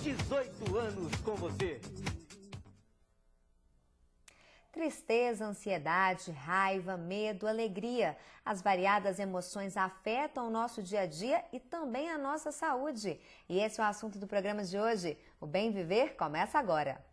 18 anos com você. Tristeza, ansiedade, raiva, medo, alegria. As variadas emoções afetam o nosso dia a dia e também a nossa saúde. E esse é o assunto do programa de hoje. O Bem Viver começa agora.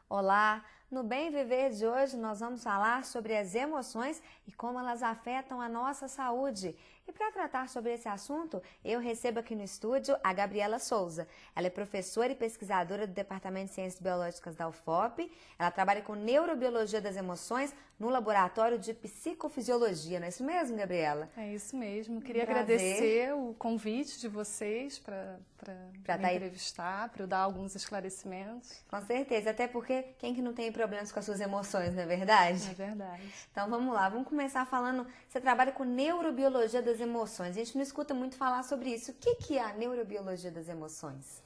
Olá! No Bem Viver de hoje nós vamos falar sobre as emoções e como elas afetam a nossa saúde. E para tratar sobre esse assunto, eu recebo aqui no estúdio a Gabriela Souza. Ela é professora e pesquisadora do Departamento de Ciências Biológicas da UFOP. Ela trabalha com neurobiologia das emoções no Laboratório de Psicofisiologia. Não é isso mesmo, Gabriela? É isso mesmo. Queria agradecer o convite de vocês para me entrevistar, para eu dar alguns esclarecimentos. Com certeza, até porque quem que não tem problemas com as suas emoções, não é verdade? É verdade. Então vamos lá, vamos começar falando, você trabalha com neurobiologia das emoções, a gente não escuta muito falar sobre isso. O que é a neurobiologia das emoções?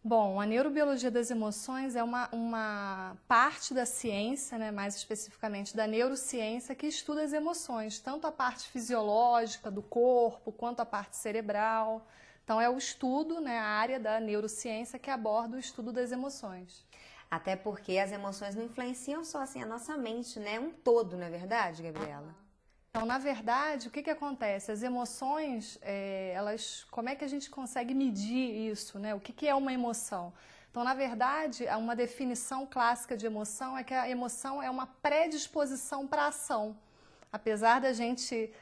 Bom, a neurobiologia das emoções é uma parte da ciência, né, mais especificamente da neurociência, que estuda as emoções, tanto a parte fisiológica do corpo, quanto a parte cerebral. Então é o estudo, né, a área da neurociência que aborda o estudo das emoções. Até porque as emoções não influenciam só assim a nossa mente, né? Um todo, não é verdade, Gabriela? Então, na verdade, o que acontece? As emoções, como é que a gente consegue medir isso, né? O que é uma emoção? Então, na verdade, uma definição clássica de emoção é que a emoção é uma predisposição para a ação. Apesar da gente,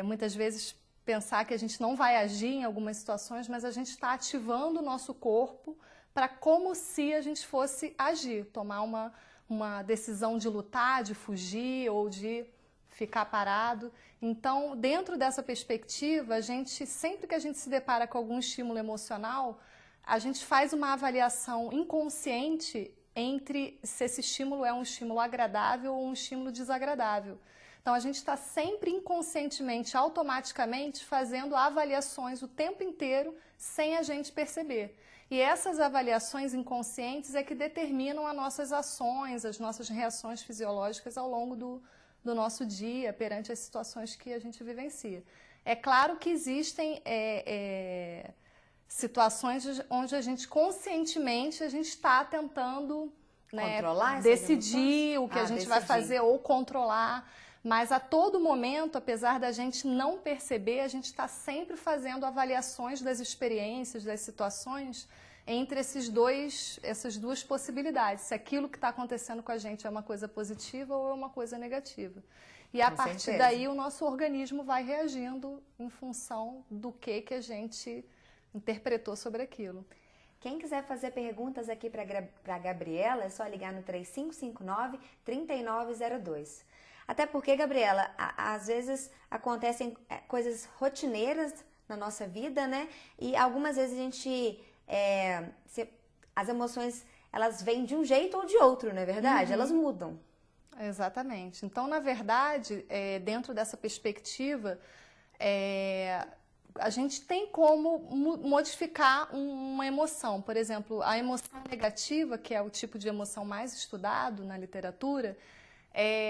muitas vezes, pensar que a gente não vai agir em algumas situações, mas a gente está ativando o nosso corpo para como se a gente fosse agir, tomar uma decisão de lutar, de fugir ou de ficar parado. Então, dentro dessa perspectiva, sempre que a gente se depara com algum estímulo emocional, a gente faz uma avaliação inconsciente entre se esse estímulo é um estímulo agradável ou um estímulo desagradável. Então, a gente está sempre inconscientemente, automaticamente, fazendo avaliações o tempo inteiro sem a gente perceber. E essas avaliações inconscientes é que determinam as nossas ações, as nossas reações fisiológicas ao longo do nosso dia, perante as situações que a gente vivencia. É claro que existem situações onde a gente conscientemente está tentando, né, decidir o que a gente vai fazer ou controlar. Mas a todo momento, apesar da gente não perceber, a gente está sempre fazendo avaliações das experiências, das situações, entre essas duas possibilidades. Se aquilo que está acontecendo com a gente é uma coisa positiva ou é uma coisa negativa. E a partir daí o nosso organismo vai reagindo em função do que a gente interpretou sobre aquilo. Quem quiser fazer perguntas aqui para a Gabriela, é só ligar no 3559-3902. Até porque, Gabriela, às vezes acontecem coisas rotineiras na nossa vida, né? E algumas vezes a gente... as emoções, elas vêm de um jeito ou de outro, não é verdade? Elas mudam. Exatamente. Então, na verdade, dentro dessa perspectiva, a gente tem como modificar uma emoção. Por exemplo, a emoção negativa, que é o tipo de emoção mais estudado na literatura,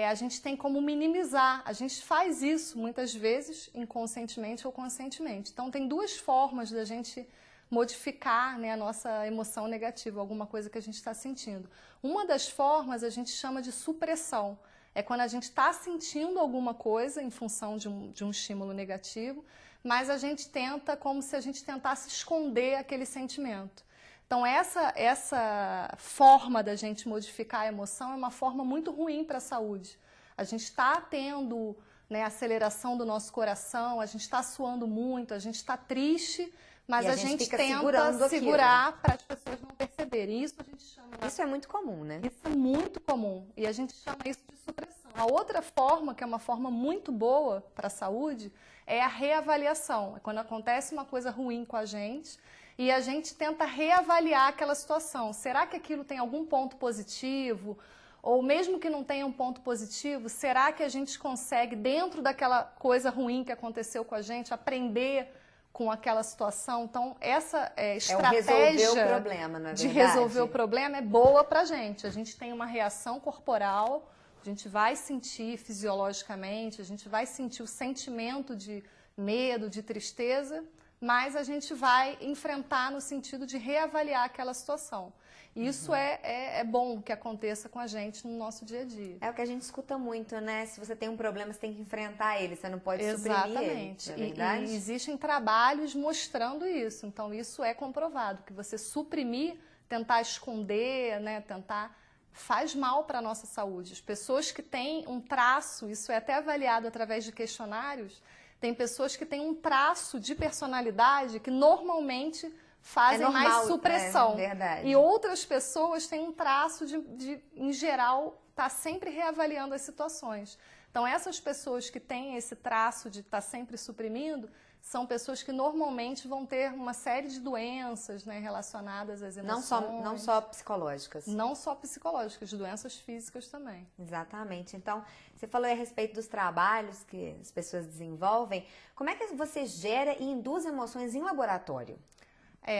a gente tem como minimizar. A gente faz isso muitas vezes inconscientemente ou conscientemente. Então tem duas formas da gente modificar, né, a nossa emoção negativa, alguma coisa que a gente está sentindo. Uma das formas a gente chama de supressão. É quando a gente está sentindo alguma coisa em função de um estímulo negativo, mas a gente tenta como se a gente tentasse esconder aquele sentimento. Então, essa forma da gente modificar a emoção é uma forma muito ruim para a saúde. A gente está tendo, né, aceleração do nosso coração, a gente está suando muito, a gente está triste, mas a gente tenta segurar para as pessoas não perceberem. Isso a gente chama... Isso é muito comum, né? Isso é muito comum e a gente chama isso de supressão. A outra forma, que é uma forma muito boa para a saúde, é a reavaliação. É quando acontece uma coisa ruim com a gente... E a gente tenta reavaliar aquela situação. Será que aquilo tem algum ponto positivo? Ou mesmo que não tenha um ponto positivo, será que a gente consegue, dentro daquela coisa ruim que aconteceu com a gente, aprender com aquela situação. Então, essa resolver estratégia o problema, não é de verdade? resolver o problema é boa para a gente. A gente tem uma reação corporal, a gente vai sentir fisiologicamente, a gente vai sentir o sentimento de medo, de tristeza, mas a gente vai enfrentar no sentido de reavaliar aquela situação. E isso é bom que aconteça com a gente no nosso dia a dia. É o que a gente escuta muito, né? Se você tem um problema, você tem que enfrentar ele, você não pode Exatamente. suprimir ele, não é verdade? E existem trabalhos mostrando isso. Então, isso é comprovado, que você suprimir, tentar esconder, né, tentar... faz mal para a nossa saúde. As pessoas que têm um traço, isso é até avaliado através de questionários, tem pessoas que têm um traço de personalidade que normalmente fazem mais supressão. Verdade. E outras pessoas têm um traço de em geral, estar sempre reavaliando as situações. Então, essas pessoas que têm esse traço de estar sempre suprimindo, são pessoas que normalmente vão ter uma série de doenças, né, relacionadas às emoções. Não só psicológicas. Não só psicológicas, doenças físicas também. Exatamente. Então, você falou a respeito dos trabalhos que as pessoas desenvolvem. Como é que você gera e induz emoções em laboratório?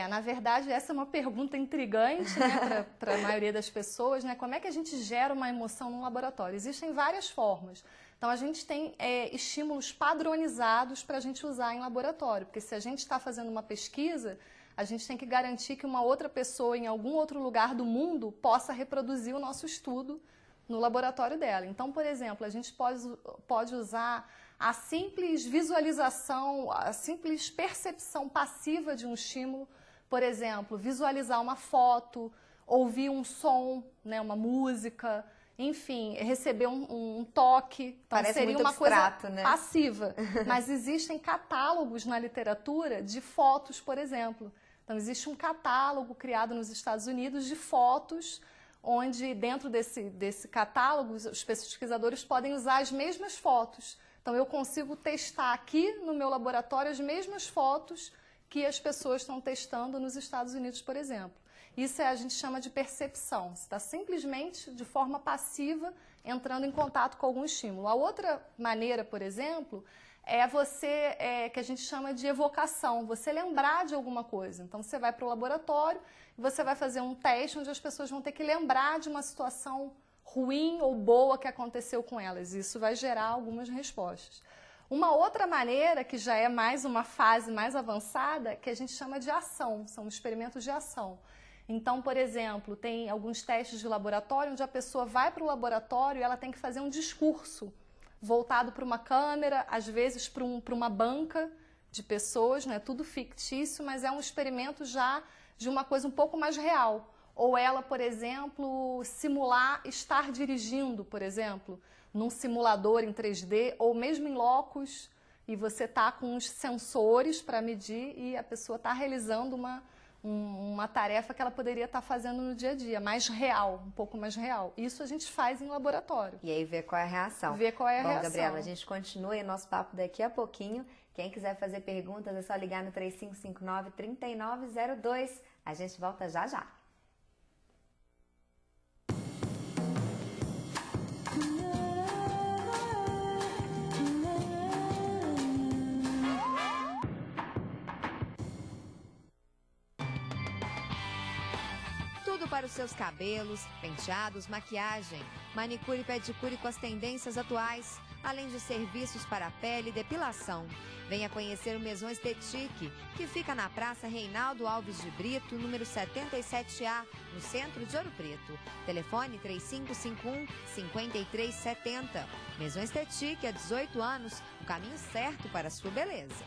Na verdade, essa é uma pergunta intrigante, né, para a maioria das pessoas, né? Como é que a gente gera uma emoção no laboratório? Existem várias formas. Então, a gente tem estímulos padronizados para a gente usar em laboratório, porque se a gente está fazendo uma pesquisa, a gente tem que garantir que uma outra pessoa em algum outro lugar do mundo possa reproduzir o nosso estudo no laboratório dela. Então, por exemplo, a gente pode usar a simples visualização, a simples percepção passiva de um estímulo, por exemplo, visualizar uma foto, ouvir um som, né, uma música, enfim, receber um toque. Então, parece seria muito uma abstrato, coisa né? passiva. Mas existem catálogos na literatura de fotos, por exemplo. Então, existe um catálogo criado nos Estados Unidos de fotos, onde dentro desse catálogo os pesquisadores podem usar as mesmas fotos. Então, eu consigo testar aqui no meu laboratório as mesmas fotos que as pessoas estão testando nos Estados Unidos, por exemplo. Isso a gente chama de percepção. Você está simplesmente, de forma passiva, entrando em contato com algum estímulo. A outra maneira, por exemplo, que a gente chama de evocação. Você lembrar de alguma coisa. Então, você vai para o laboratório e você vai fazer um teste onde as pessoas vão ter que lembrar de uma situação ruim ou boa que aconteceu com elas. Isso vai gerar algumas respostas. Uma outra maneira, que já é mais uma fase mais avançada, que a gente chama de ação. São experimentos de ação. Então, por exemplo, tem alguns testes de laboratório onde a pessoa vai para o laboratório e ela tem que fazer um discurso voltado para uma câmera, às vezes para uma banca de pessoas, né? Tudo fictício, mas é um experimento já de uma coisa um pouco mais real. Ou ela, por exemplo, simular estar dirigindo, por exemplo, num simulador em 3D, ou mesmo em locus, e você está com uns sensores para medir e a pessoa está realizando uma tarefa que ela poderia estar fazendo no dia a dia, mais real, um pouco mais real. Isso a gente faz em laboratório. E aí ver qual é a reação. Ver qual é a reação. Bom, Gabriela, a gente continua o nosso papo daqui a pouquinho. Quem quiser fazer perguntas é só ligar no 3559-3902. A gente volta já já. Tudo para os seus cabelos, penteados, maquiagem, manicure e pedicure com as tendências atuais, além de serviços para a pele e depilação. Venha conhecer o Maison Esthétique, que fica na Praça Reinaldo Alves de Brito, número 77A, no centro de Ouro Preto. Telefone 3551-5370. Maison Esthétique, há 18 anos, o caminho certo para a sua beleza.